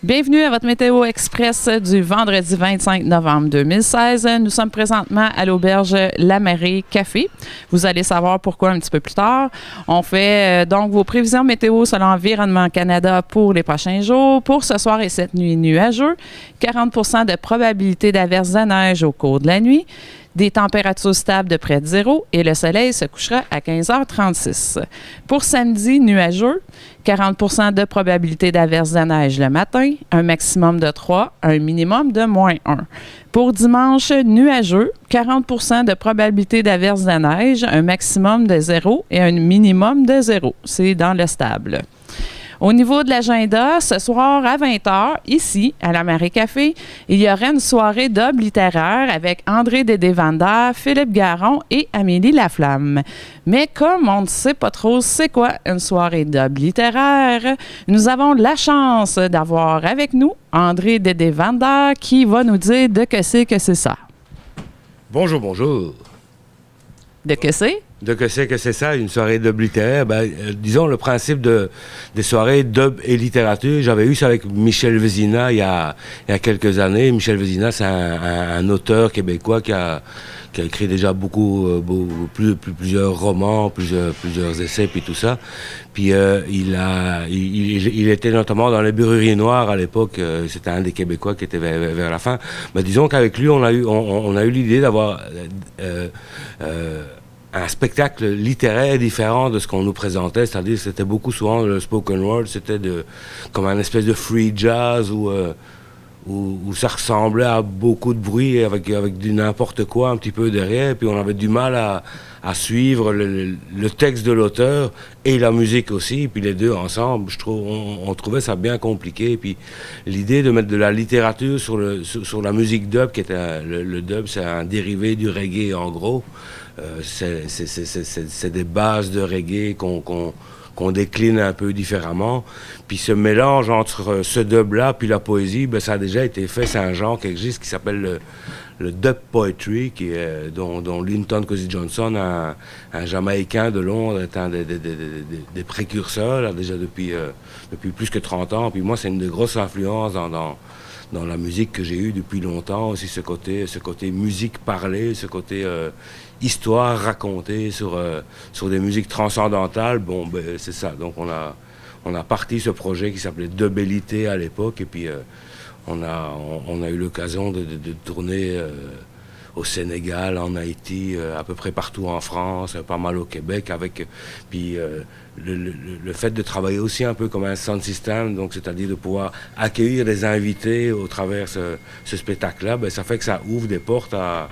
Bienvenue à votre Météo Express du vendredi 25 novembre 2016. Nous sommes présentement à l'auberge La Marée Café. Vous allez savoir pourquoi un petit peu plus tard. On fait donc vos prévisions météo selon Environnement Canada pour les prochains jours. Pour ce soir et cette nuit, nuageux. 40 de probabilité d'averse de neige au cours de la nuit. Des températures stables de près de zéro et le soleil se couchera à 15h36. Pour samedi, nuageux, 40 de probabilité d'averse de neige le matin, un maximum de 3, un minimum de -1. Pour dimanche, nuageux, 40 de probabilité d'averse de neige, un maximum de 0 et un minimum de 0. C'est dans le stable. Au niveau de l'agenda, ce soir à 20h, ici, à la Marée Café, il y aura une soirée d'Ob littéraire avec André Dédé-Vander, Philippe Garon et Amélie Laflamme. Mais comme on ne sait pas trop c'est quoi une soirée d'Ob littéraire, nous avons la chance d'avoir avec nous André Dédé-Vander qui va nous dire de que c'est ça. Bonjour, bonjour. De que c'est? De que c'est ça, une soirée dub littéraire? Disons, le principe des soirées dub et littérature, j'avais eu ça avec Michel Vézina il y a quelques années. Michel Vézina, c'est un auteur québécois qui a écrit déjà plusieurs romans, plusieurs essais, puis tout ça. Puis il était notamment dans les Berruriers Noirs à l'époque. C'était un des Québécois qui était vers la fin. Mais disons qu'avec lui, on a eu l'idée d'avoir un spectacle littéraire différent de ce qu'on nous présentait, c'est-à-dire que c'était beaucoup souvent le spoken word, c'était comme un espèce de free jazz où ça ressemblait à beaucoup de bruit avec du n'importe quoi un petit peu derrière, puis on avait du mal à suivre le texte de l'auteur et la musique aussi, puis les deux ensemble, on trouvait ça bien compliqué, puis l'idée de mettre de la littérature sur la musique dub, qui était le dub, c'est un dérivé du reggae en gros. C'est des bases de reggae qu'on décline un peu différemment. Puis ce mélange entre ce dub-là puis la poésie, ça a déjà été fait. C'est un genre qui existe qui s'appelle le dub poetry, dont Linton Kwesi Johnson, un Jamaïcain de Londres, est un des précurseurs, là, déjà depuis plus que 30 ans. Puis moi, c'est une des grosses influences dans la musique que j'ai eue depuis longtemps, aussi ce côté musique parlée, ce côté histoire racontée sur des musiques transcendantales. C'est ça. Donc on a parti ce projet qui s'appelait Dubélité à l'époque, et puis on a eu l'occasion de tourner au Sénégal, en Haïti, à peu près partout en France, pas mal au Québec, puis le fait de travailler aussi un peu comme un sound system, donc c'est-à-dire de pouvoir accueillir des invités au travers ce spectacle-là, ça fait que ça ouvre des portes à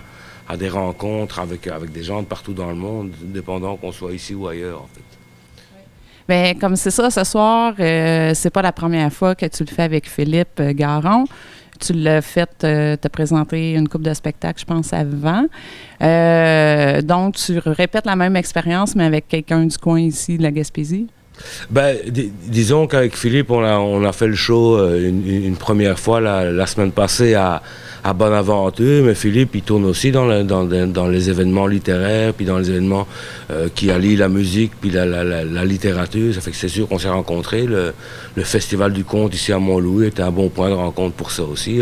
des rencontres avec des gens de partout dans le monde, dépendant qu'on soit ici ou ailleurs, en fait. Bien, comme c'est ça, ce soir, c'est pas la première fois que tu le fais avec Philippe Garon. Tu l'as fait, t'as présenté une couple de spectacles, je pense, avant. Donc, tu répètes la même expérience, mais avec quelqu'un du coin ici, de la Gaspésie? Disons qu'avec Philippe, on a fait le show une première fois la semaine passée à Bonaventure, mais Philippe, il tourne aussi dans les événements littéraires, puis dans les événements qui allient la musique, puis la littérature. Ça fait que c'est sûr qu'on s'est rencontrés. Le Festival du Conte ici à Mont-Louis était un bon point de rencontre pour ça aussi.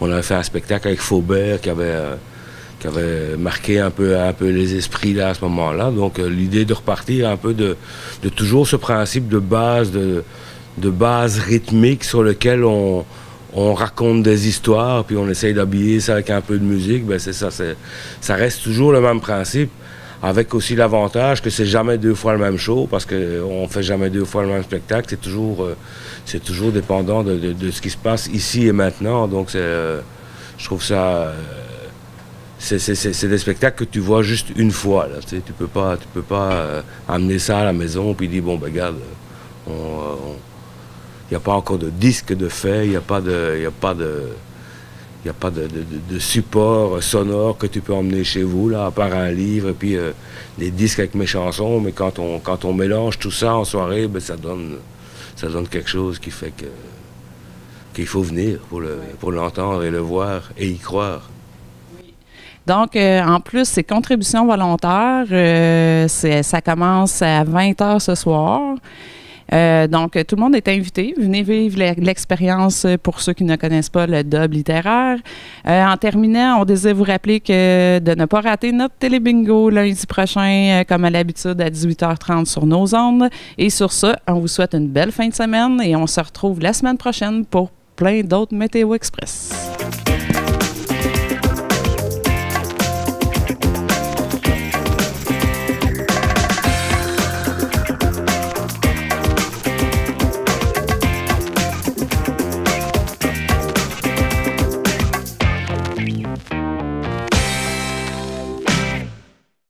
On avait fait un spectacle avec Faubert qui avait marqué un peu les esprits là à ce moment-là. Donc l'idée de repartir un peu de toujours ce principe de base rythmique sur lequel on raconte des histoires, puis on essaye d'habiller ça avec un peu de musique, c'est ça. Ça reste toujours le même principe, avec aussi l'avantage que c'est jamais deux fois le même show, parce qu'on fait jamais deux fois le même spectacle. C'est toujours dépendant de ce qui se passe ici et maintenant. Donc je trouve ça... C'est des spectacles que tu vois juste une fois, là. Tu peux pas amener ça à la maison puis dire regarde, il n'y a pas encore de disque de fait, il n'y a pas de support sonore que tu peux emmener chez vous, là, à part un livre et puis des disques avec mes chansons. Mais quand on mélange tout ça en soirée, ça donne quelque chose qui fait qu'il faut venir pour l'entendre et le voir et y croire. Donc, en plus, c'est contribution volontaire. Ça commence à 20h ce soir. Donc, tout le monde est invité. Venez vivre l'expérience pour ceux qui ne connaissent pas le dub littéraire. En terminant, on désire vous rappeler de ne pas rater notre télébingo lundi prochain, comme à l'habitude, à 18h30 sur nos ondes. Et sur ça, on vous souhaite une belle fin de semaine et on se retrouve la semaine prochaine pour plein d'autres Météo Express.